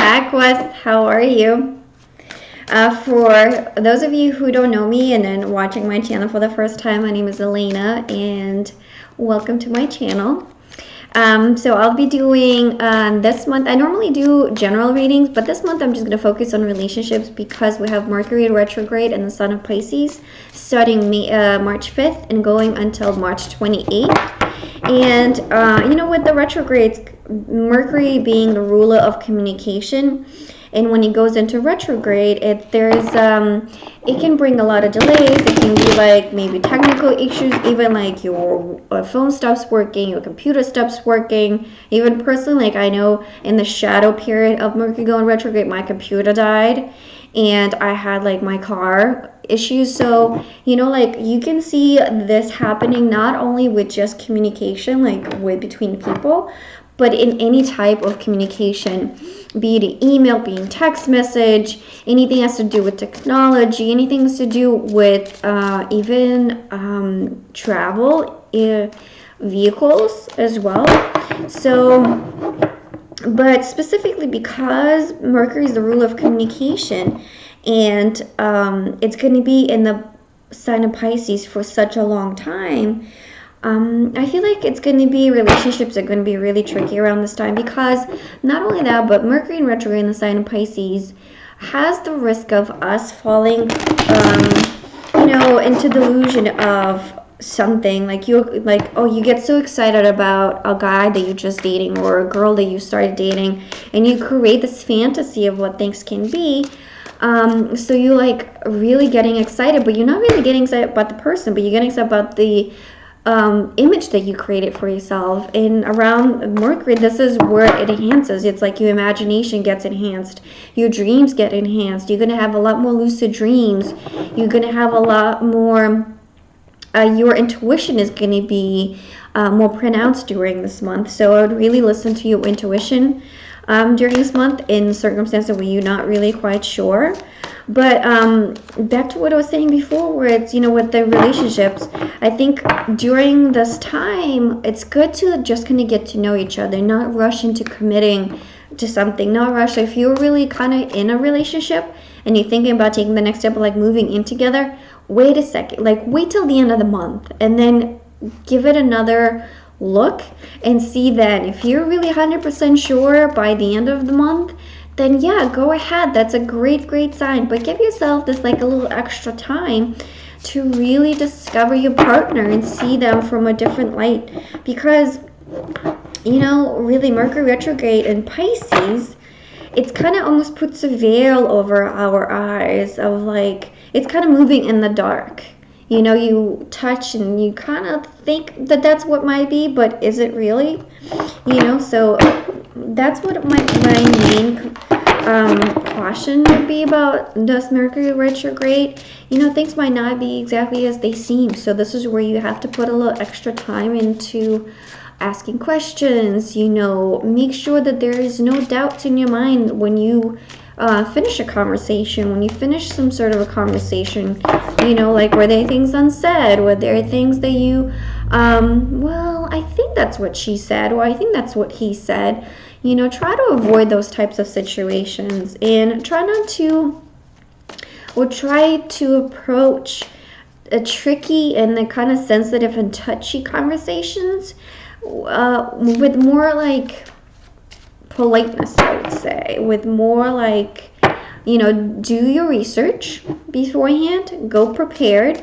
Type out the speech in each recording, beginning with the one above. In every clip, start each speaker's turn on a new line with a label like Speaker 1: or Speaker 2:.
Speaker 1: Aquas, how are you? For those of you who don't know me and then watching my channel for the first time, my name is Elena and welcome to my channel. So I'll be doing this month, I normally do general readings, but this month I'm just going to focus on relationships because we have Mercury retrograde and the Sun of Pisces starting March 5th and going until March 28th. And with the retrogrades, Mercury being the ruler of communication, and when it goes into retrograde, it can bring a lot of delays. It can be like maybe technical issues, even like your phone stops working, your computer stops working. Even personally, like I know in the shadow period of Mercury going retrograde, my computer died, and I had like my car issues. So like you can see this happening not only with just communication, like between people, but in any type of communication, be it email, be it text message, anything has to do with technology, anything has to do with even travel, vehicles as well. So, but specifically because Mercury is the ruler of communication, and it's going to be in the sign of Pisces for such a long time, I feel like it's going to be, relationships are going to be really tricky around this time, because not only that, but Mercury in retrograde in the sign of Pisces has the risk of us falling, into delusion of something. Like you get so excited about a guy that you're just dating or a girl that you started dating, and you create this fantasy of what things can be. So you like really getting excited, but you're not really getting excited about the person, but you're getting excited about the image that you created for yourself. And around Mercury, this is where it enhances. It's like your imagination gets enhanced, your dreams get enhanced. You're going to have a lot more lucid dreams. You're going to have a lot more, your intuition is going to be more pronounced during this month. So I would really listen to your intuition during this month in circumstances where you're not really quite sure. But back to what I was saying before, where it's, with the relationships, I think during this time, it's good to just kind of get to know each other, not rush into committing to something, not rush. If you're really kind of in a relationship and you're thinking about taking the next step, like moving in together, wait a second, like wait till the end of the month and then give it another look and see then. If you're really 100% sure by the end of the month, then yeah, go ahead. That's a great sign. But give yourself this like a little extra time to really discover your partner and see them from a different light. Because, really Mercury retrograde in Pisces, it's kind of almost puts a veil over our eyes of like, it's kind of moving in the dark. You touch and you kind of think that that's what might be, but is it really? So that's what my main caution would be about this Mercury retrograde. Things might not be exactly as they seem. So this is where you have to put a little extra time into asking questions. Make sure that there is no doubts in your mind when you finish a conversation, when you finish some sort of a conversation. Like, were there things unsaid? Were there things that you, well, I think that's what she said, or I think that's what he said. Try to avoid those types of situations, and try to approach a tricky and the kind of sensitive and touchy conversations with more like politeness, I would say, with more like, do your research beforehand, go prepared.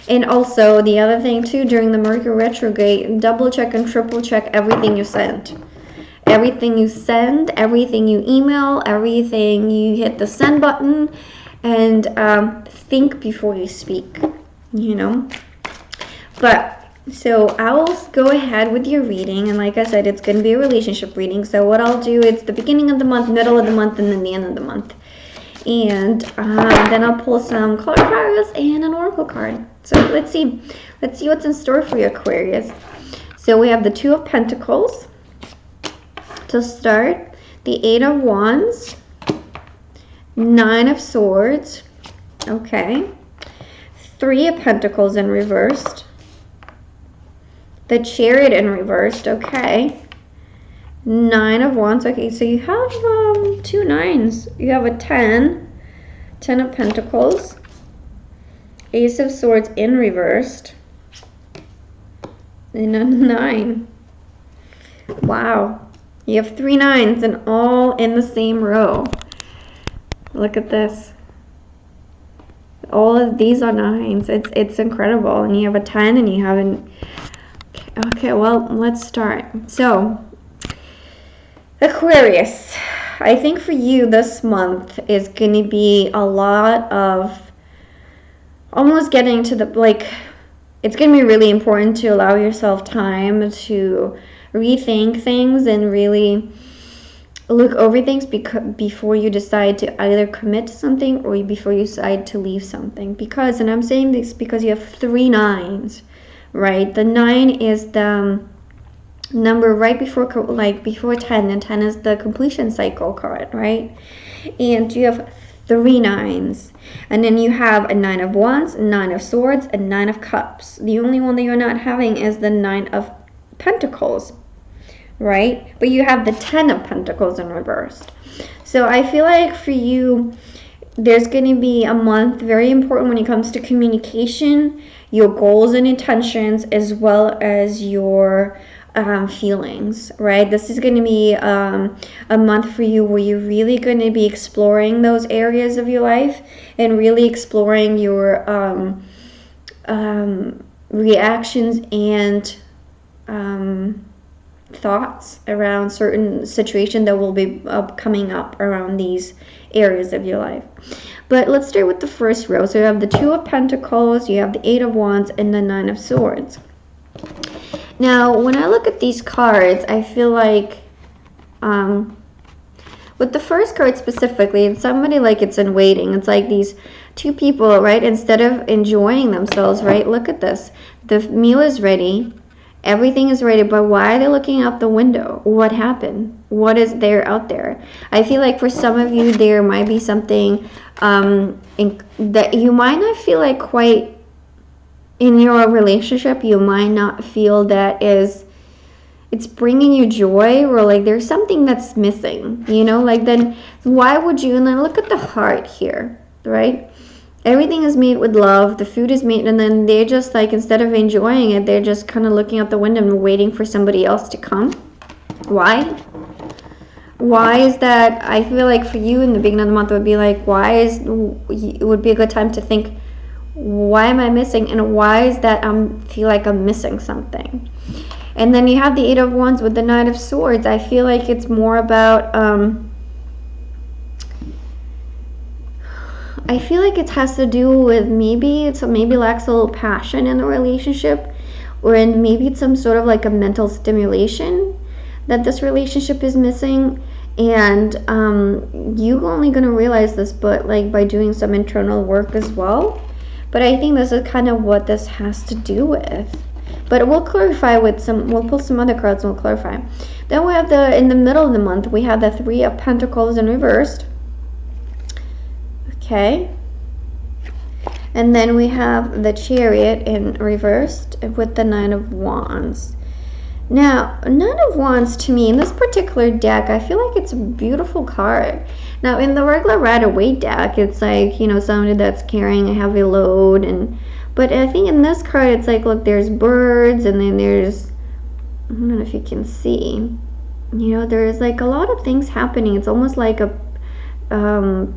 Speaker 1: And also the other thing too, during the Mercury retrograde, double check and triple check everything you send. Everything you send, everything you email, everything you hit the send button, and think before you speak, But so I'll go ahead with your reading, and like I said, it's going to be a relationship reading. So what I'll do is the beginning of the month, middle of the month, and then the end of the month. And then I'll pull some color cards and an oracle card. So let's see what's in store for you, Aquarius. So we have the Two of Pentacles to start, the Eight of Wands, Nine of Swords, okay, Three of Pentacles in reversed, the Chariot in reversed, okay, Nine of Wands. Okay, so you have two nines. You have a 10 of Pentacles, Ace of Swords in reversed, and a 9. Wow. You have 3 nines and all in the same row. Look at this. All of these are 9s. It's incredible. And you have a 10 and you have an... Okay, well, let's start. So, Aquarius. I think for you this month is going to be a lot of almost getting to the, like, it's going to be really important to allow yourself time to rethink things and really look over things before you decide to either commit to something or before you decide to leave something. Because, and I'm saying this because you have 3 nines, right? The 9 is the number right before, like before 10, and 10 is the completion cycle card, right? And you have 3 nines, and then you have a 9 of Wands, 9 of Swords, and 9 of Cups. The only one that you're not having is the 9 of Pentacles, right? But you have the 10 of Pentacles in reversed. So I feel like for you, there's going to be a month very important when it comes to communication, your goals and intentions, as well as your feelings, right? This is going to be a month for you where you're really going to be exploring those areas of your life and really exploring your reactions and thoughts around certain situation that will be coming up around these areas of your life. But let's start with the first row. So you have the 2 of Pentacles, you have the 8 of Wands, and the 9 of Swords. Now, when I look at these cards, I feel like with the first card specifically, it's somebody like it's in waiting. It's like these 2 people, right? Instead of enjoying themselves, right? Look at this. The meal is ready. Everything is ready, but why are they looking out the window? What happened? What is there out there? I feel like for some of you, there might be something that you might not feel like quite in your relationship. You might not feel that it's bringing you joy, or like there's something that's missing, you know? Like, then why would you? And then look at the heart here, right? Everything is made with love. The food is made, and then they're just like, instead of enjoying it, they're just kind of looking out the window and waiting for somebody else to come. Why? Why is that? I feel like for you in the beginning of the month, it would be like, it would be a good time to think, why am I missing? And why is that feel like I'm missing something? And then you have the 8 of Wands with the 9 of Swords. I feel like it's more about, I feel like it has to do with maybe lacks a little passion in the relationship, or maybe it's some sort of like a mental stimulation that this relationship is missing. And you're only going to realize this, but like by doing some internal work as well. But I think this is kind of what this has to do with. But we'll clarify with we'll pull some other cards and we'll clarify. Then we have in the middle of the month, we have the 3 of Pentacles in reversed. Okay. And then we have the Chariot in reversed with the 9 of Wands. Now, 9 of Wands to me, in this particular deck, I feel like it's a beautiful card. Now, in the regular Rider-Waite deck, it's like, you know, somebody that's carrying a heavy load. But I think in this card, it's like, look, there's birds, and then there's, I don't know if you can see, you know, there's like a lot of things happening. It's almost like a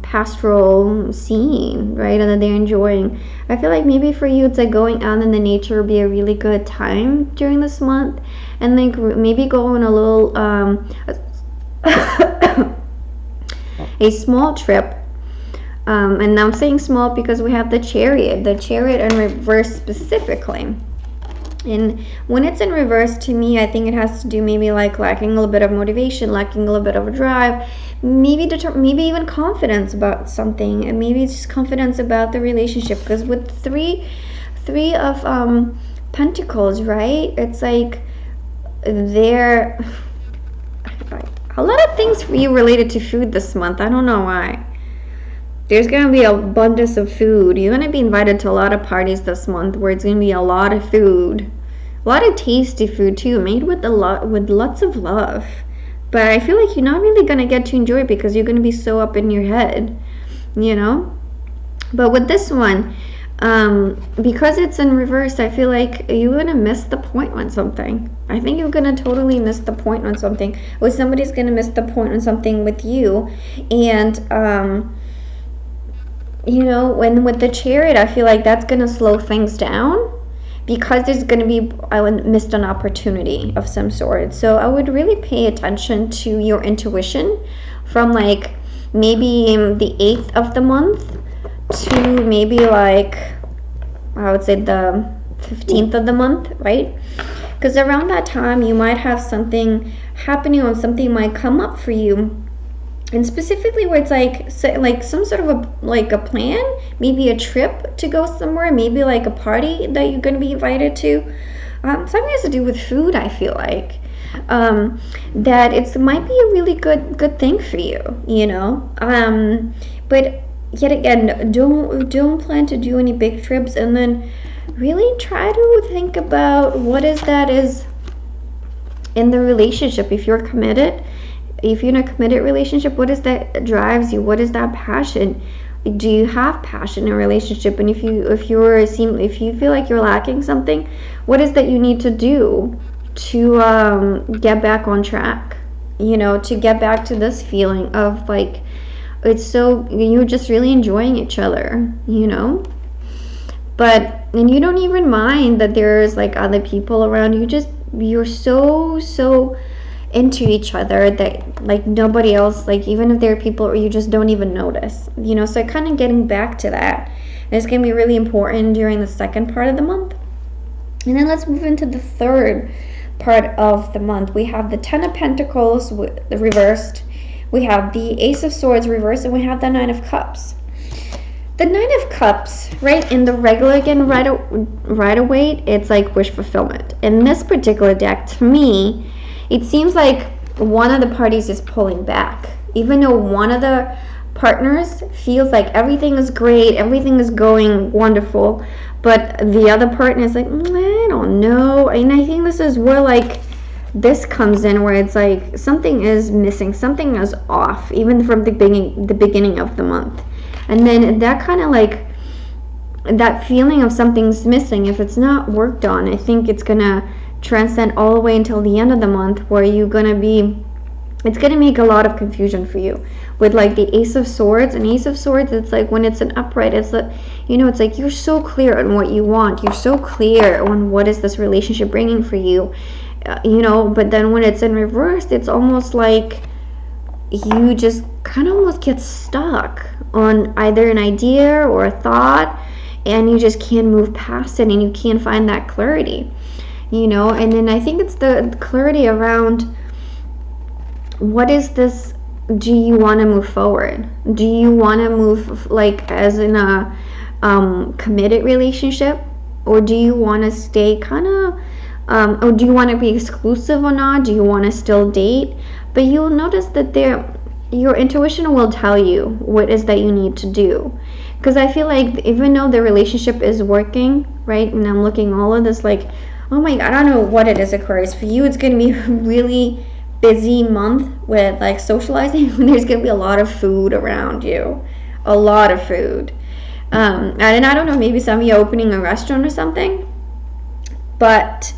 Speaker 1: pastoral scene, right? And that they're enjoying. I feel like maybe for you, it's like going out in the nature would be a really good time during this month, and like maybe go on a little a small trip. And I'm saying small because we have the Chariot in reverse specifically. And when it's in reverse, to me, I think it has to do maybe like lacking a little bit of motivation, lacking a little bit of a drive, maybe even confidence about something, and maybe it's just confidence about the relationship. Because with three of Pentacles, right? It's like there a lot of things for you related to food this month. I don't know why. There's going to be abundance of food. You're going to be invited to a lot of parties this month where it's going to be a lot of food. A lot of tasty food too, made with lots of love. but I feel like you're not really gonna get to enjoy it because you're gonna be so up in your head, you know. But with this one, because it's in reverse, I feel like you're gonna miss the point on something. I think you're gonna totally miss the point on something, or somebody's gonna miss the point on something with you. And you know, when with the Chariot, I feel like that's gonna slow things down because there's gonna be missed an opportunity of some sort. So I would really pay attention to your intuition from like maybe the 8th of the month to maybe like, I would say the 15th of the month, right? Because around that time you might have something happening, or something might come up for you, and specifically where it's like some sort of a plan, maybe a trip to go somewhere, maybe like a party that you're going to be invited to. Something has to do with food, I feel like. That it might be a really good thing for you, you know. But yet again, don't plan to do any big trips, and then really try to think about what is in the relationship. If you're committed, if you're in a committed relationship, what is that drives you? What is that passion? Do you have passion in a relationship? And if you feel like you're lacking something, what is that you need to do to get back on track? You know, to get back to this feeling of like, it's so, you're just really enjoying each other, you know. And you don't even mind that there's like other people around you. You're so into each other that like nobody else, like even if there are people, you just don't even notice, you know. So kind of getting back to that, and it's going to be really important during the second part of the month. And then let's move into the third part of the month. We have the 10 of Pentacles reversed, we have the Ace of Swords reversed, and we have the 9 of Cups. The 9 of Cups, right, in the regular, again, right away, it's like wish fulfillment. In this particular deck, to me, it seems like one of the parties is pulling back. Even though one of the partners feels like everything is great, everything is going wonderful, but the other partner is like, I don't know. And I think this is where like this comes in, where it's like something is missing, something is off, even from the beginning of the month. And then that kind of like, that feeling of something's missing, if it's not worked on, I think it's gonna transcend all the way until the end of the month, where it's gonna make a lot of confusion for you with like the Ace of Swords. And Ace of Swords, it's like when it's an upright, it's like, you know, it's like you're so clear on what you want, you're so clear on what is this relationship bringing for you, you know. But then when it's in reverse, it's almost like you just kind of almost get stuck on either an idea or a thought, and you just can't move past it, and you can't find that clarity, you know. And then I think it's the clarity around, what is this? Do you want to move forward? Do you want to move like as in a committed relationship, or do you want to stay kind of or do you want to be exclusive or not? Do you want to still date? But you'll notice that your intuition will tell you what is that you need to do. Because I feel like even though the relationship is working, right, and I'm looking all of this like, oh my God, I don't know what it is, Aquarius. For you, it's going to be a really busy month with like socializing. There's going to be a lot of food around you. A lot of food. And I don't know, maybe some of you are opening a restaurant or something. But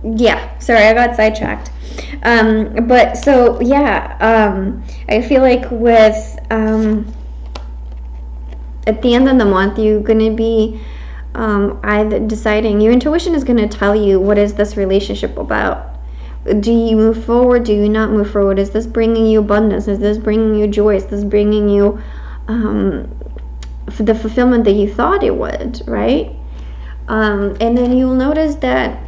Speaker 1: yeah, sorry, I got sidetracked. But so yeah, I feel like with at the end of the month, you're gonna be either deciding, your intuition is gonna tell you, what is this relationship about? Do you move forward? Do you not move forward? Is this bringing you abundance? Is this bringing you joy? Is this bringing you the fulfillment that you thought it would, right? And then you'll notice that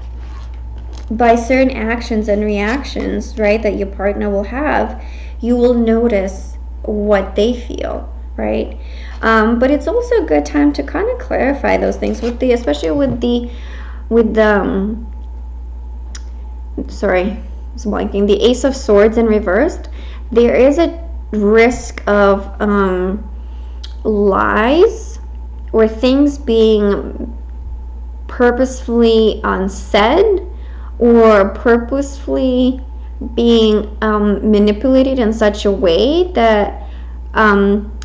Speaker 1: by certain actions and reactions, right, that your partner will have, you will notice what they feel, right? But it's also a good time to kind of clarify those things with especially with the sorry, I was blanking, the Ace of Swords in reversed. There is a risk of lies or things being purposefully unsaid, or purposefully being manipulated in such a way that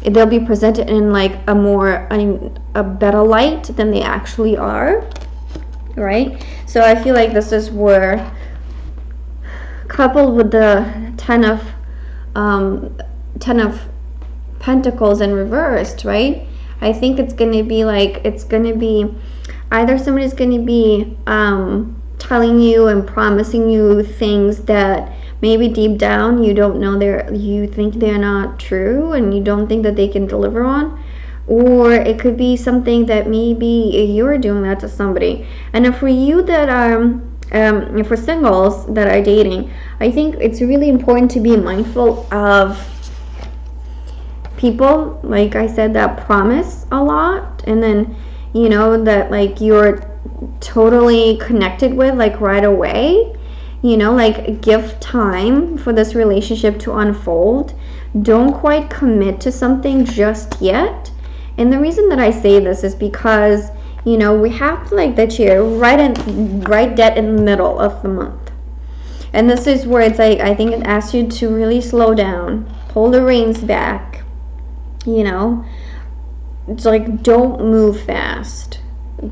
Speaker 1: they'll be presented in like a better light than they actually are, right? So I feel like this is where, coupled with the ten of Pentacles in reversed, right? I think it's going to be like, it's going to be either somebody's going to be telling you and promising you things that maybe deep down you don't know, you think they're not true and you don't think that they can deliver on, or it could be something that maybe you're doing that to somebody. And if for you that if for singles that are dating, I think it's really important to be mindful of people, like I said, that promise a lot, and then, you know, that like you're totally connected with like right away. You know, like give time for this relationship to unfold. Don't quite commit to something just yet. And the reason that I say this is because, you know, we have like that year right dead in the middle of the month. And this is where it's like, I think it asks you to really slow down, pull the reins back, you know. It's like, don't move fast.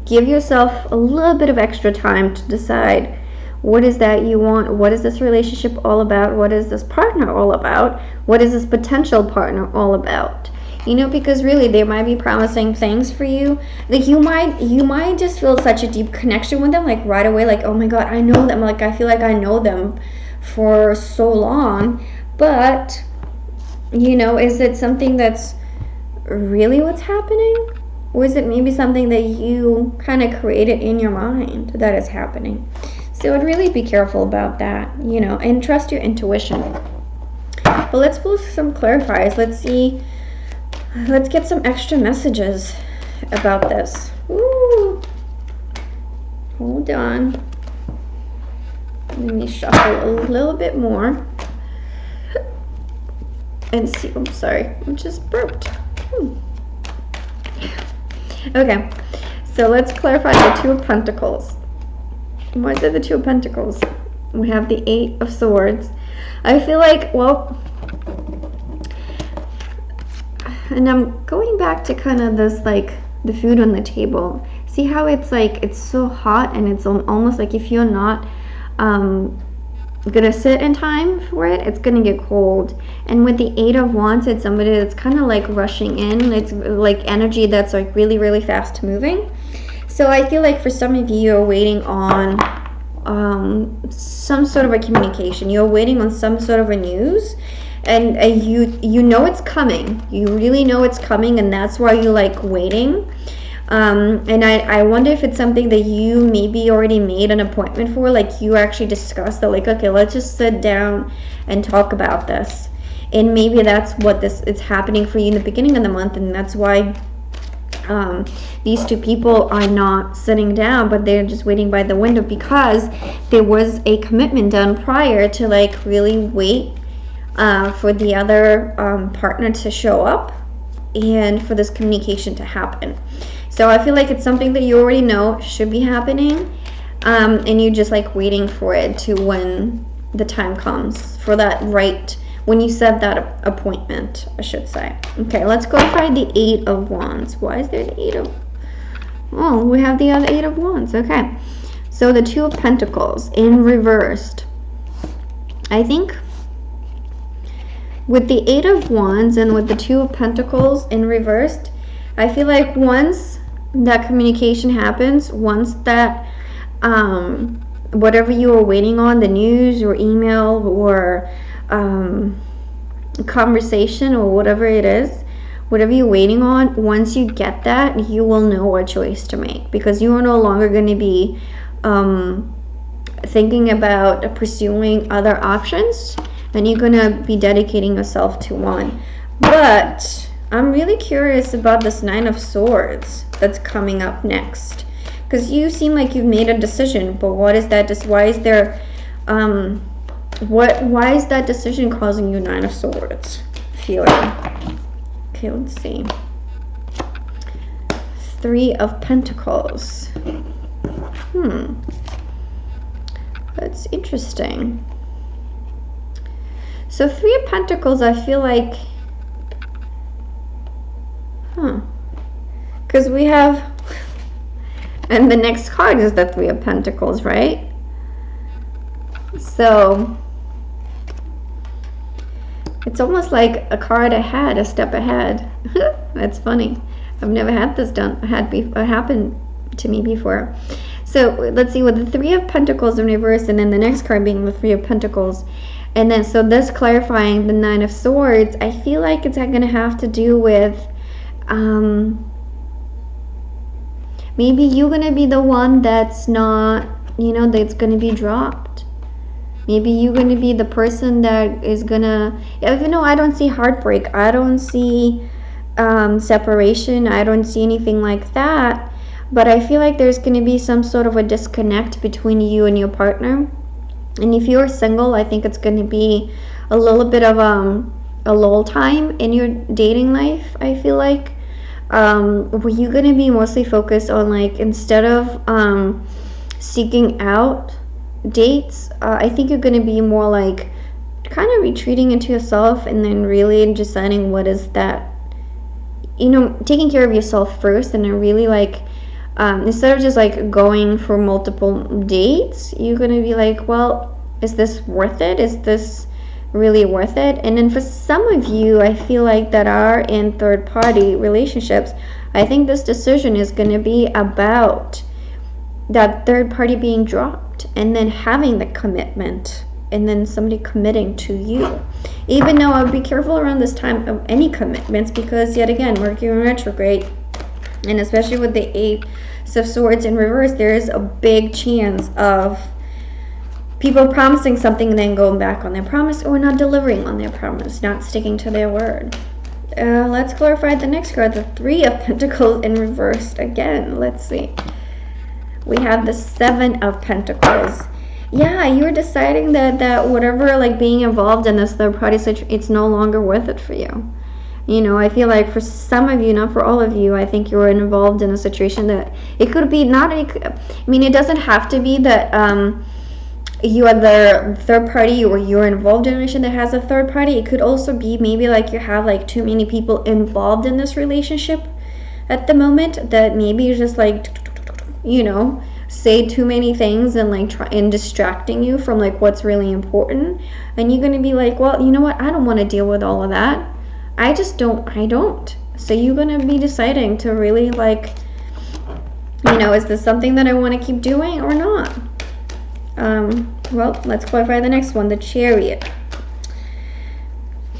Speaker 1: Give yourself a little bit of extra time to decide, what is that you want? What is this relationship all about? What is this partner all about? What is this potential partner all about? You know, because really they might be promising things for you. Like you might just feel such a deep connection with them, like right away, like, oh my God, I know them. Like I feel like I know them for so long. But, you know, is it something that's really what's happening? Or is it maybe something that you kind of created in your mind that is happening? So I'd really be careful about that, you know, and trust your intuition. But let's pull some clarifiers. Let's see. Let's get some extra messages about this. Ooh. Hold on. Let me shuffle a little bit more. And see. I'm sorry. I just burped. Okay. So let's clarify the Two of Pentacles. Why is it the Two of Pentacles? We have the Eight of Swords. I feel like, well, and I'm going back to kind of this, like, the food on the table. See how it's like, it's so hot and it's almost like if you're not gonna sit in time for it, it's gonna get cold. And with the Eight of Wands, it's somebody that's kind of like rushing in. It's like energy that's like really, really fast moving. So I feel like for some of you, you're waiting on some sort of a communication. You're waiting on some sort of a news, and you know it's coming. You really know it's coming, and that's why you like waiting. And I wonder if it's something that you maybe already made an appointment for, like you actually discussed that, like, okay, let's just sit down and talk about this. And maybe that's what it's happening for you in the beginning of the month, and that's why these two people are not sitting down, but they're just waiting by the window, because there was a commitment done prior to like really wait for the other partner to show up and for this communication to happen. So I feel like it's something that you already know should be happening, and you're just like waiting for it to when the time comes for that, right when you set that appointment, I should say. Okay, let's go find the Eight of Wands. Why is there the Eight of... Oh, we have the other Eight of Wands. Okay, so the Two of Pentacles in reversed. I think with the Eight of Wands and with the Two of Pentacles in reversed, I feel like once that communication happens, once that whatever you were waiting on, the news or email or conversation or whatever it is, whatever you're waiting on, once you get that, you will know what choice to make, because you are no longer going to be thinking about pursuing other options, and you're going to be dedicating yourself to one. But I'm really curious about this Nine of Swords that's coming up next, because you seem like you've made a decision, but what is that? Why is there why is that decision causing you Nine of Swords feeling? Okay, let's see. Three of Pentacles. That's interesting. So Three of Pentacles, I feel like, because we have, and the next card is the Three of Pentacles, right? So it's almost like a card ahead, a step ahead. That's funny. I've never had this happen to me before. So let's see, with the Three of Pentacles in reverse, and then the next card being the Three of Pentacles, and then so this clarifying the Nine of Swords, I feel like it's going to have to do with maybe you're going to be the one that's not, that's going to be dropped. Maybe you're going to be the person that is going to, even though I don't see heartbreak, I don't see separation, I don't see anything like that, but I feel like there's going to be some sort of a disconnect between you and your partner. And if you're single, I think it's going to be a little bit of a lull time in your dating life, I feel like, where you're going to be mostly focused on, like, instead of seeking out dates, I think you're going to be more like kind of retreating into yourself, and then really deciding what is that, taking care of yourself first, and then really like instead of just like going for multiple dates, you're going to be like, well, is this worth it? Is this really worth it? And then for some of you, I feel like that are in third party relationships, I think this decision is going to be about that third party being dropped, and then having the commitment, and then somebody committing to you. Even though I would be careful around this time of any commitments, because yet again, Mercury in retrograde, and especially with the Eight of Swords in reverse, there is a big chance of people promising something and then going back on their promise, or not delivering on their promise, not sticking to their word. Let's clarify the next card, the Three of Pentacles in reverse again. Let's see. We have the Seven of Pentacles. Yeah, you're deciding that whatever, like, being involved in this third party situation, it's no longer worth it for you. I feel like for some of you, not for all of you, I think you're involved in a situation that it could be it doesn't have to be that you are the third party, or you're involved in a relationship that has a third party. It could also be maybe like you have like too many people involved in this relationship at the moment, that maybe you're just like, say too many things and like distracting you from like what's really important, and you're going to be like, well, you know what, I don't want to deal with all of that. I don't. So you're going to be deciding to really like, is this something that I want to keep doing or not? Well, let's clarify the next one, the Chariot.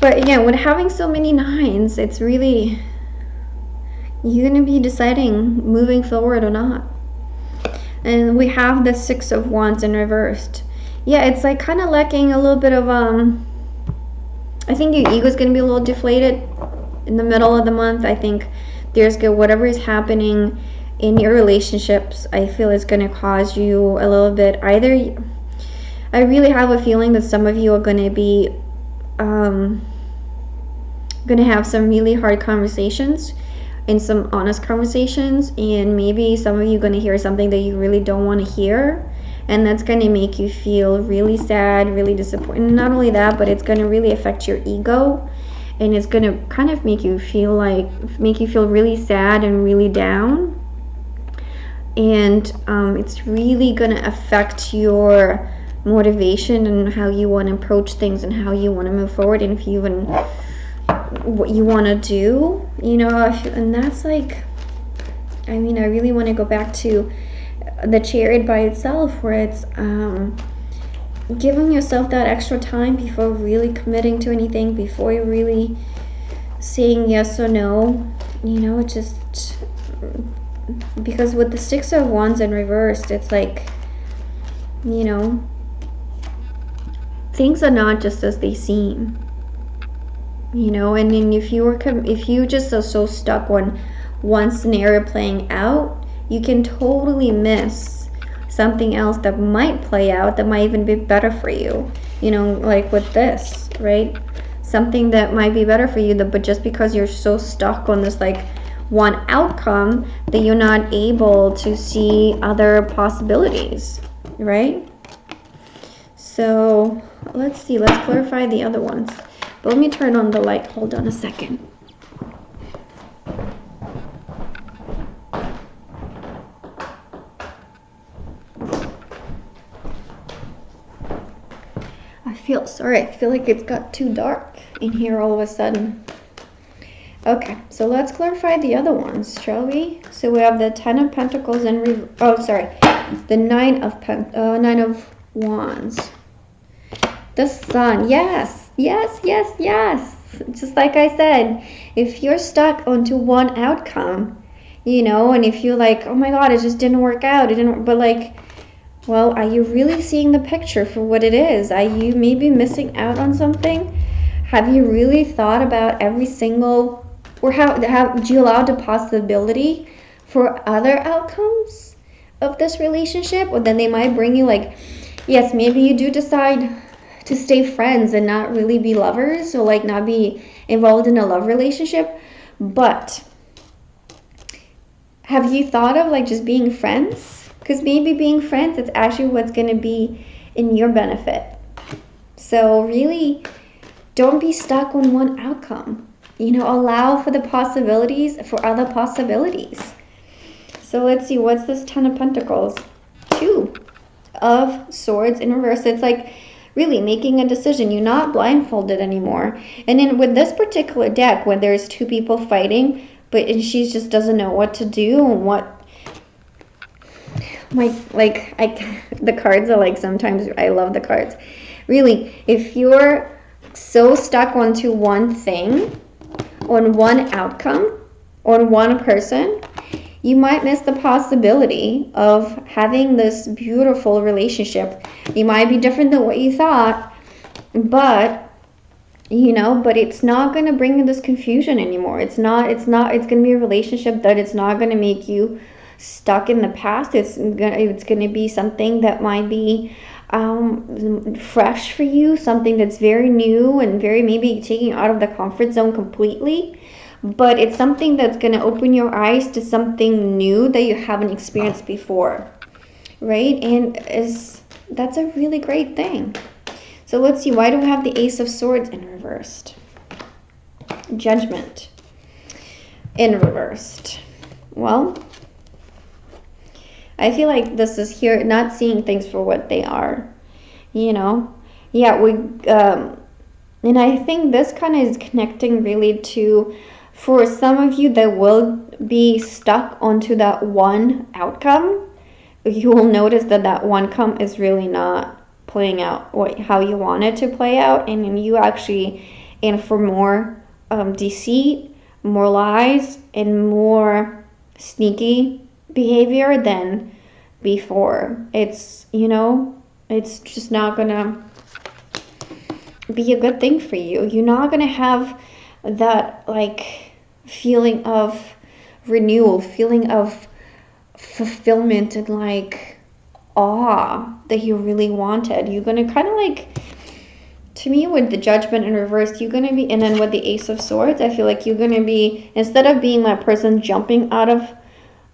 Speaker 1: But again, with having so many nines, it's really, you're going to be deciding moving forward or not. And we have the Six of Wands in reversed. Yeah, it's like kind of lacking a little bit of I think your ego is going to be a little deflated in the middle of the month. I think there's whatever is happening in your relationships, I feel is going to cause you a little bit, either, I really have a feeling that some of you are going to be going to have some really hard conversations and some honest conversations, and maybe some of you are going to hear something that you really don't want to hear, and that's going to make you feel really sad, really disappointed. Not only that, but it's going to really affect your ego, and it's going to kind of make you feel really sad and really down, and it's really going to affect your motivation and how you want to approach things and how you want to move forward, and if you even what you want to do, and that's like, I really want to go back to the Chariot by itself, where it's giving yourself that extra time before really committing to anything, before you're really saying yes or no, just because with the Six of Wands in reversed, it's like, things are not just as they seem. And then if you just are so stuck on one scenario playing out, you can totally miss something else that might play out, that might even be better for you, like with this, right? Something that might be better for you, but just because you're so stuck on this like one outcome, that you're not able to see other possibilities, right? So let's see, let's clarify the other ones. But let me turn on the light. Hold on a second. I feel like it's got too dark in here all of a sudden. Okay, so let's clarify the other ones, shall we? So we have the 10 of Pentacles and the 9 of Wands. The Sun, yes, yes, yes, yes. Just like I said, if you're stuck onto one outcome, you know, and if you're like, oh my God, it just didn't work out, but like, well, are you really seeing the picture for what it is? Are you maybe missing out on something? Have you really thought about every single, or do you allow the possibility for other outcomes of this relationship? Or then they might bring you like, yes, maybe you do decide to stay friends and not really be lovers, or like not be involved in a love relationship. But have you thought of like just being friends? Because maybe being friends, it's actually what's going to be in your benefit. So really, don't be stuck on one outcome. You know, allow for the possibilities, for other possibilities. So let's see, what's this 10 of Pentacles? 2 of Swords in reverse. It's like really making a decision. You're not blindfolded anymore. And then with this particular deck, when there's two people fighting, but she just doesn't know what to do and what, the cards are like, sometimes I love the cards. Really, if you're so stuck onto one thing, on one outcome, on one person, you might miss the possibility of having this beautiful relationship. You might be different than what you thought, but you know, but it's not going to bring you this confusion anymore. It's going to be a relationship that it's not going to make you stuck in the past. It's going to be something that might be fresh for you, something that's very new and very maybe taking you out of the comfort zone completely. But it's something that's going to open your eyes to something new that you haven't experienced before, right? And that's a really great thing. So let's see, why do we have the Ace of Swords in reversed? Judgment in reversed. Well, I feel like this is here, not seeing things for what they are, you know? Yeah, and I think this kind of is connecting really to, for some of you that will be stuck onto that one outcome, you will notice that that one outcome is really not playing out how you want it to play out, and then you actually in for more deceit, more lies, and more sneaky behavior than before. It's, you know, it's just not gonna be a good thing for you. You're not gonna have that like feeling of renewal, feeling of fulfillment, and like awe that you really wanted. You're gonna kind of like, to me, with the Judgment in reverse, you're gonna be, and then with the Ace of Swords, I feel like you're gonna be, instead of being that person jumping out of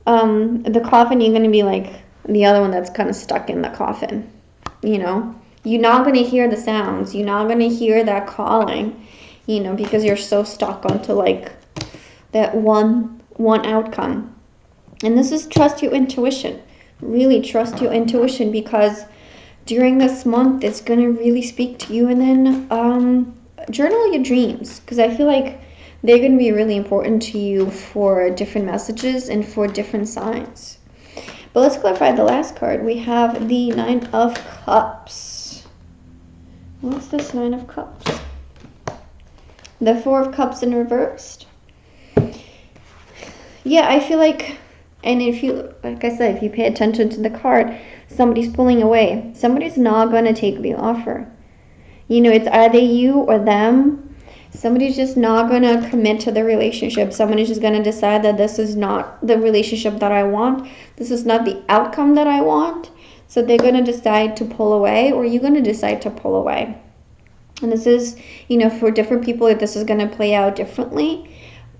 Speaker 1: the coffin, you're gonna be like the other one that's kind of stuck in the coffin. You know, you're not gonna hear the sounds, you're not gonna hear that calling, you know, because you're so stuck onto like that one outcome. And this is trust your intuition. Really trust your intuition, because during this month it's going to really speak to you. And then journal your dreams, because I feel like they're going to be really important to you for different messages and for different signs. But let's clarify the last card. We have the 9 of Cups. What's this 9 of Cups? The 4 of Cups in reversed. Yeah, I feel like, and if you, like I said, if you pay attention to the card, somebody's pulling away. Somebody's not going to take the offer. You know, it's either you or them. Somebody's just not going to commit to the relationship. Somebody's just going to decide that this is not the relationship that I want. This is not the outcome that I want. So they're going to decide to pull away, or you're going to decide to pull away. And this is, you know, for different people, this is going to play out differently.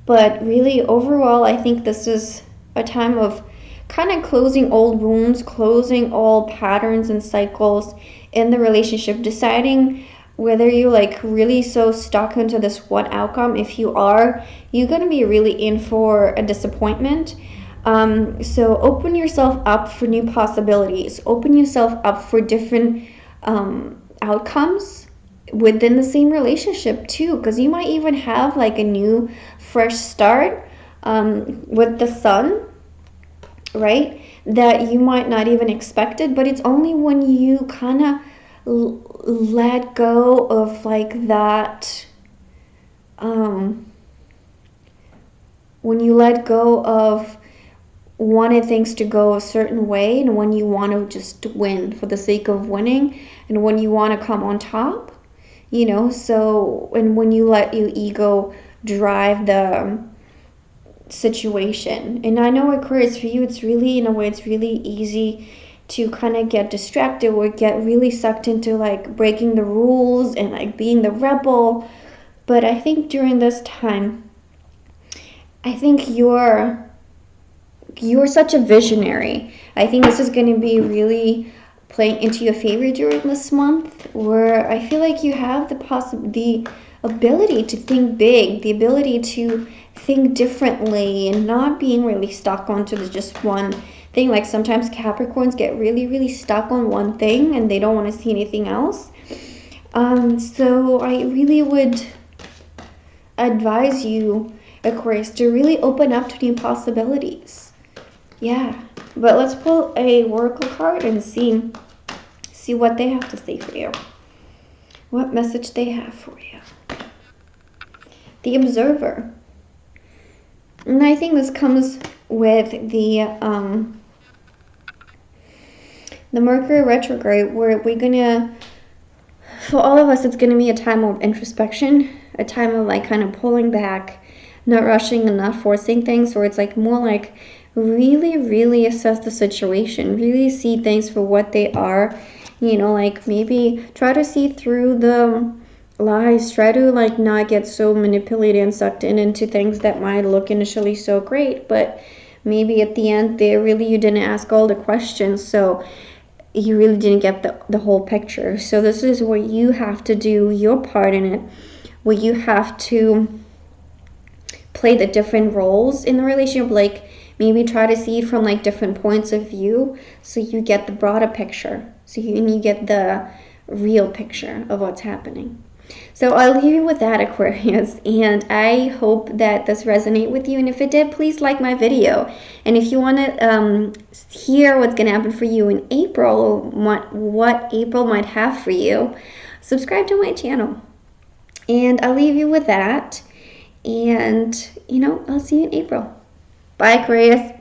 Speaker 1: But really, overall, I think this is a time of kind of closing old wounds, closing old patterns and cycles, in the relationship, deciding whether you're like really so stuck into this one outcome. If you are, you're going to be really in for a disappointment. So open yourself up for new possibilities. Open yourself up for different outcomes within the same relationship too, because you might even have like a new fresh start with the sun, right, that you might not even expect it. But it's only when you kind of let go of like that, when you let go of wanting things to go a certain way, and when you want to just win for the sake of winning, and when you want to come on top, you know. So, and when you let your ego drive the situation. And I know, Aquarius, for you, it's really, in a way, it's really easy to kind of get distracted or get really sucked into like breaking the rules and like being the rebel. But I think during this time, I think you're such a visionary. I think this is going to be really playing into your favor during this month, where I feel like you have the ability to think big, the ability to think differently, and not being really stuck onto just one thing. Like sometimes Capricorns get really, really stuck on one thing and they don't want to see anything else. So I really would advise you, Aquarius, to really open up to new possibilities. Yeah, but let's pull a oracle card and see what they have to say for you. What message they have for you. The Observer. And I think this comes with the Mercury retrograde, where we're gonna, for all of us, it's gonna be a time of introspection, a time of like kind of pulling back, not rushing and not forcing things, or it's like more like really, really assess the situation, really see things for what they are, you know, like maybe try to see through the lies, try to like not get so manipulated and sucked into things that might look initially so great, but maybe at the end you didn't ask all the questions, so you really didn't get the whole picture. So this is where you have to do your part in it, where you have to play the different roles in the relationship, like maybe try to see it from like different points of view, so you get the broader picture, so you get the real picture of what's happening. So I'll leave you with that, Aquarius, and I hope that this resonated with you. And if it did, please like my video. And if you want to hear what's going to happen for you in April, or what April might have for you, subscribe to my channel. And I'll leave you with that. And, you know, I'll see you in April. Bye, Aquarius.